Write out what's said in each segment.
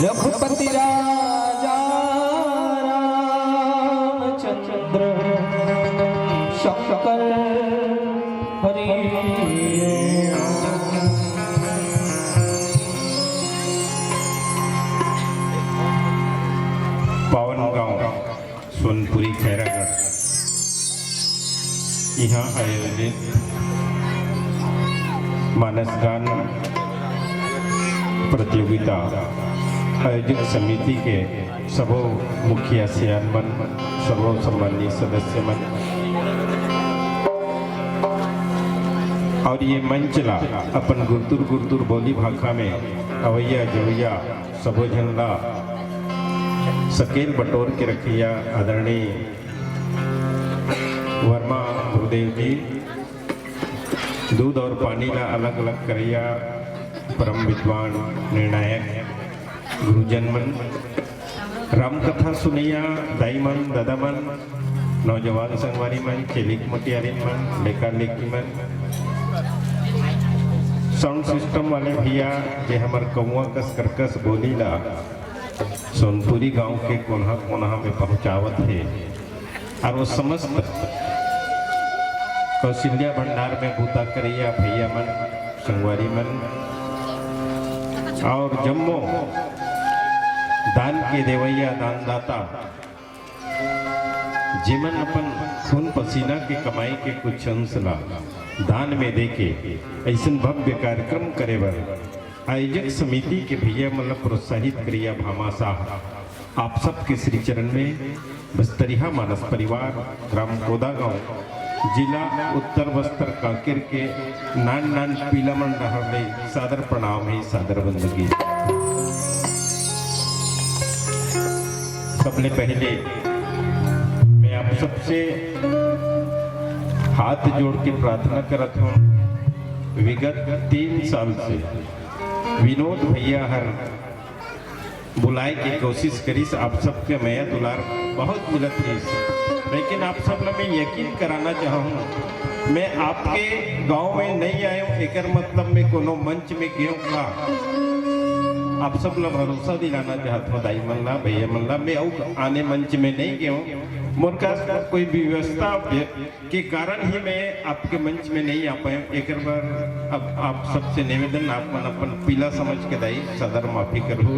रघुपति राजा रामचंद्र शंकर हरि। पावन गांव सोनपुरी खैरागढ़ यहाँ आयोजित मानस गान प्रतियोगिता आयोजक समिति के सबो मुखिया सियानमन सर्व सम्मानीय सदस्य मन और ये मंचला अपन गुरतुर गुरतुर बोली भाषा में अवैया जवैया सबो झनला सकेल बटोर के रखिया आदरणीय वर्मा गुरुदेव जी दूध और पानी ला अलग अलग करैया परम विद्वान निर्णायक गुरुजन मन राम कथा सुनैया दाई मन दादा मन नौजवान संगवारी मन चेलिक मटियारी मन लेखा लेखी मन साउंड सिस्टम वाले भैया जे हमार कौआ कस करकस बोली ला सोनपुरी गांव के कोना कोना में पहुंचावत है और वो समस्त कौशल्या भंडार में बूता करैया भैया मन संगवारी मन और जम्मो दान के देवैया दानदाता जिमन अपन खून पसीना के कमाई के कुछ अंश ला दान में देके ऐसा भव्य कार्यक्रम करे बर आयोजक समिति के भैया मतलब प्रोत्साहित करिया भामासा आप सबके श्री चरण में बस्तरिया मानस परिवार ग्राम कोदा गांव जिला उत्तर बस्तर कांकेर के नान नान पीलामन रहले सादर प्रणाम है सादर बंदगी। सबले पहले मैं आप सबसे हाथ जोड़ के प्रार्थना करत हूँ। विगत 3 साल से विनोद भैया हर बुलाए की कोशिश करीस आप सबके मैया दुलार बहुत मिलत है, लेकिन आप सब लोग मैं यकीन कराना चाहूँ मैं आपके गांव में नहीं आया हूँ एक मतलब मैं कोनो मंच में गया का आप सब लोग भरोसा दिलाना चाहता हूँ दाई मल्ला भैया मल्ला मैं आने मंच में नहीं गया हूँ मोर का कोई व्यवस्था के कारण ही मैं आपके मंच में नहीं आ पाया एक बार अब आप सबसे निवेदन आप मन अपन पीला समझ के दाई सदर माफी करूँ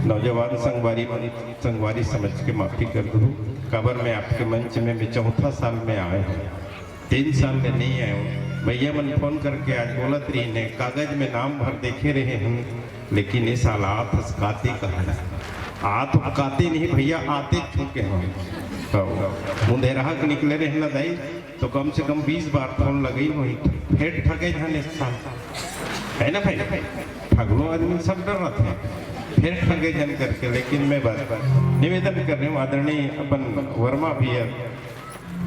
नौजवान संगवारी समझ के माफी कर दूँ कबर में आपके मंच में मैं 4था साल में आए हैं 3 साल में नहीं आया हूँ भैया मन फोन करके आज बोलत रही ने कागज में नाम भर देखे रहे हैं लेकिन ये साल आत हस्काते कहा आत काते नहीं भैया आते चुके हैं तो मुंदेरा के निकले रहे ना दाई तो कम से कम 20 बार फोन लगी वही फिर ठगे जाने साल है ना भाई ठगलो आदमी सब डर रहे थे फिर ठगे जन करके लेकिन मैं बात निवेदन कर रही हूँ आदरणीय अपन वर्मा भैया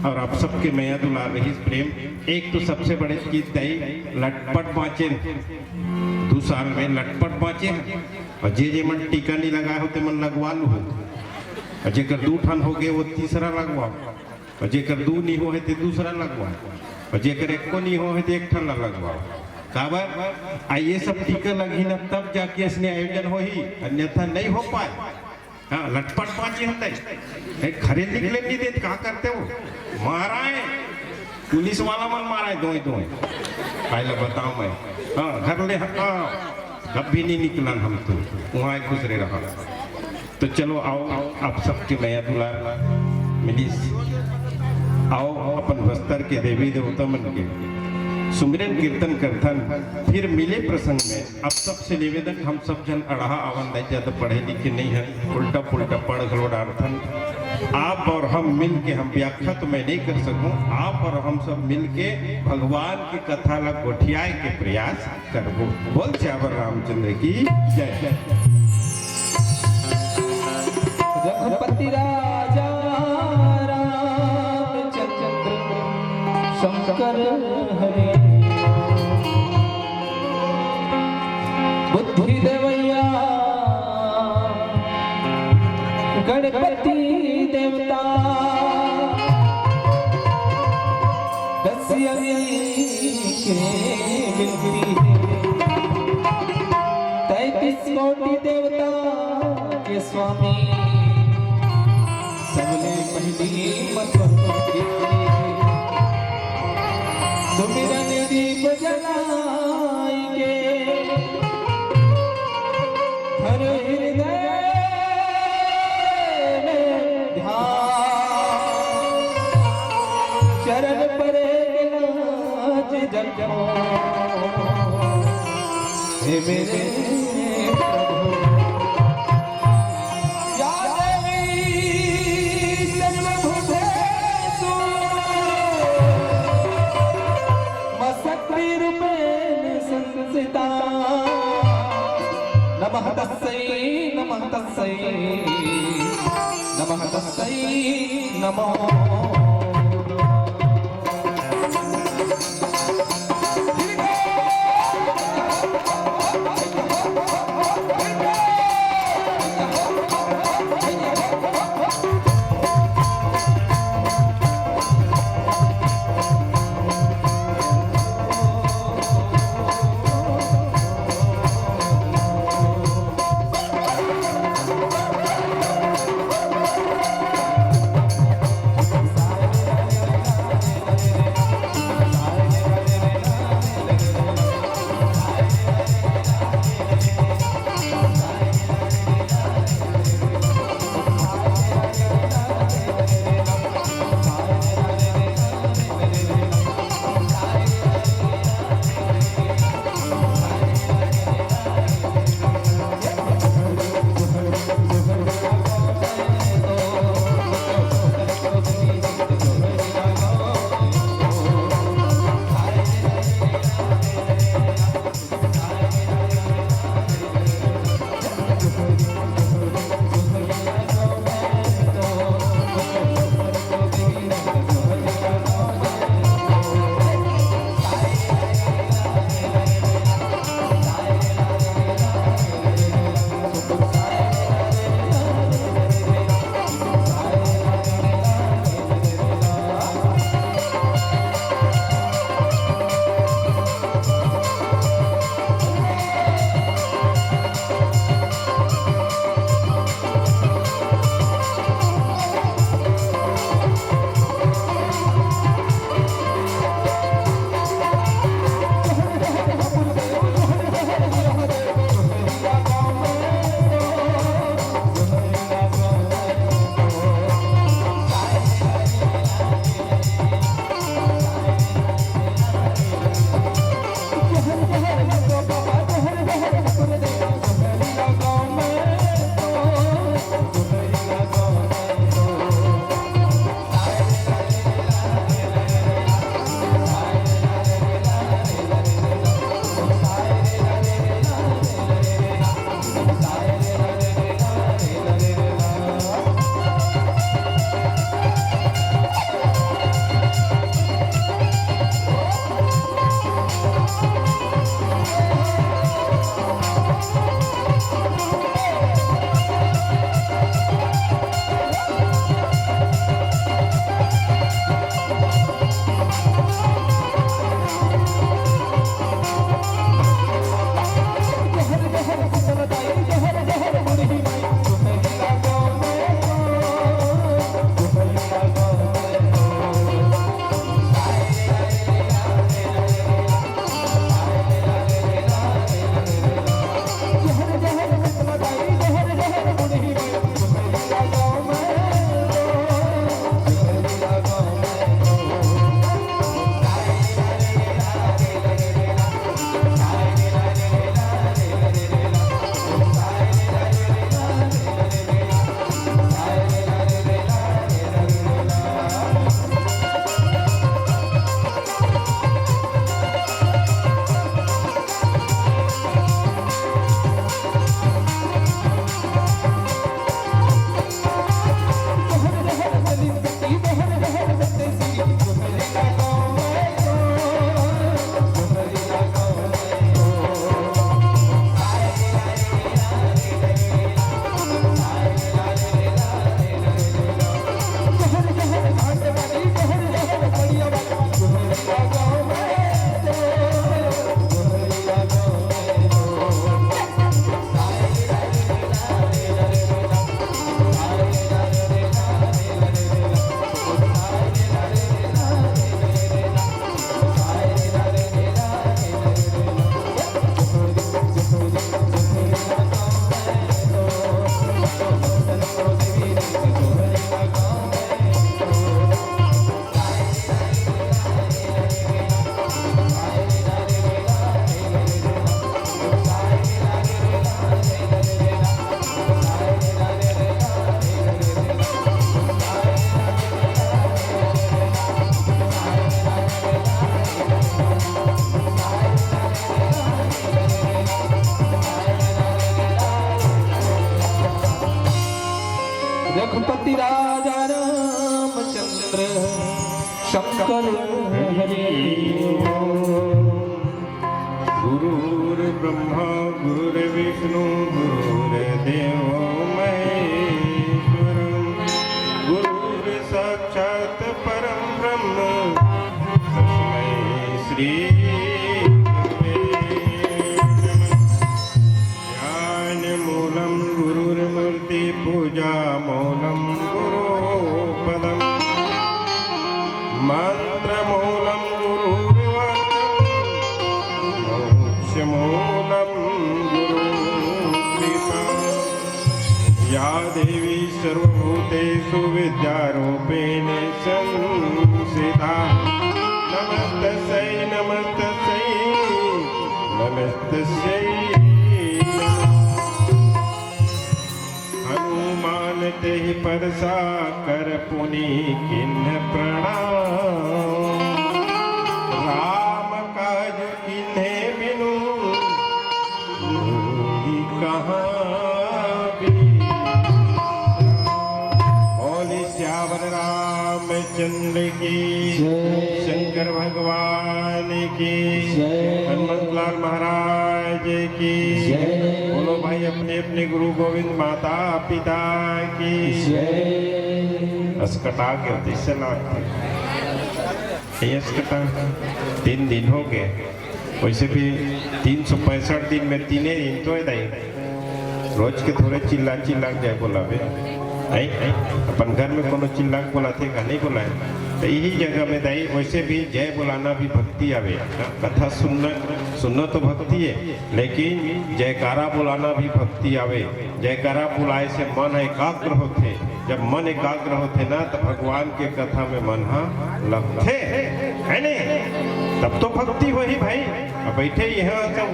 और आप सबके मैया दुलार रही प्रेम एक तो सबसे बड़े चीज दाई लटपट बाँचे 2 साल में लटपट बाँचे और जे मन टीका नहीं लगाए होते मन लगवा लू और जेकर 2 ठन हो गए वो तीसरा लगवाओ और जेकर 2 नहीं हो है तो दूसरा लगवाओ और जेकर 1 को नहीं हो है तो 1 ठन लगवाओ काबर ये सब टीका लगी ना तब जाके इसने आयोजन हो ही अन्यथा नहीं हो पाए। हाँ लटपट बाजी होता है खरीद निकले नहीं देते कहा करते हो मारा है पुलिस वाला मन मारा है दो पहले बताओ मैं हाँ घर ले हाँ कभी नहीं निकला हम तो वहाँ गुजरे रहा तो चलो आओ आप सबके मैया दुलार मिली आओ अपन बस्तर के देवी देवता मन के सुमिरन कीर्तन करथन फिर मिले प्रसंग में आप सबसे निवेदन हम सब जन अढ़ा आवन नहीं ज्यादा पढ़े लिखे नहीं है उल्टा पुल्टा पढ़ गलो डार्थन आप और हम मिल के हम व्याख्या तो मैं नहीं कर सकूं आप और हम सब मिल के भगवान की कथा ला गोठियाए के प्रयास करबो बोल श्यावर रामचंद्र की जय। रघुपति राजा रामचंद्र शंकर हरि। बुद्धि देवैया गणपति देवता दस्यमी के विनती 33 कोटि देवता बंदी मतवती सुमिरन दीप जलाई के हर हृदय में ध्यान चरण परे नाच जगो हे मेरे प्रभु या देवी सर्वभूतेषु मशक्ति रूपेण संस्थिता नमः तस्यै नमः तस्यै नमः तस्यै नमो शंकर हरि गुरुर्ब्रह्मा गुरुर्विष्णु गुरुर्देवो महेश्वरं गुरुर्साक्षात् परं ब्रह्म तस्मै श्री ध्यानमूलं गुरुर्मूर्ति पूजा मूलं गुरुपदम् मंत्रमूलं गुरुर्वचनं मोक्षमूलं गुरुकृपा या देवी सर्वभूतेषु विद्यारूपेण संस्थिता नमस्तस्यै नमस्तस्यै नमस्तस्यै हनुमान तेहि परसा कर पुनि किन्ह प्रणाम राम काज किन्हे बिनु मोहि कहाँ बोले श्यावर रामचंद्र की शंकर भगवान की हनुमत लाल महाराज की बोलो भाई अपने अपने गुरु गोविंद माता पिता की अस्कटा के उद्देश्य अस्कटा 3 दिन हो गए वैसे भी 365 दिन में 3 दिन तो है रोज के थोड़े चिल्ला जाए बोला बे अपन घर में कोनो चिल्ला बोला थे का नहीं बोला है तो यही जगह में दाई वैसे भी जय बुलाना भी भक्ति आवे कथा सुनना तो भक्ति है लेकिन जयकारा बुलाना भी भक्ति आवे जयकारा बुलाए से मन एकाग्र होते जब मन एकाग्र होते ना तो भगवान के कथा में मन लगते है नहीं तब तो भक्ति वही भाई अब बैठे यहाँ जब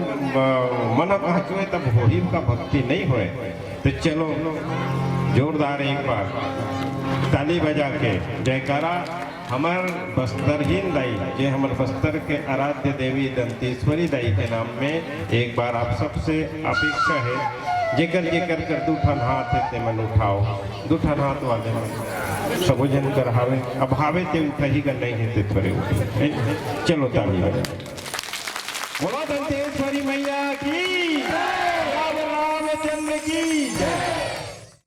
मन कहा चुए तब वही का भक्ति नहीं होए तो चलो जोरदार एक बार ताली बजा के जयकारा हमार बस्तरहीन दाई जे हमार बस्तर के आराध्य देवी दंतेश्वरी दाई के नाम में एक बार आप सबसे अपेक्षा है जेकर जेकर कर 2 ठन हाथ है ते मन उठाओ 2 ठन हाथ वाले मन सब जन कर हावे अब हावे ते उठही का नहीं है ते थोड़े उठे चलो ताली बजा बोलो दंतेश्वरी मैया की रामचंद्र की जय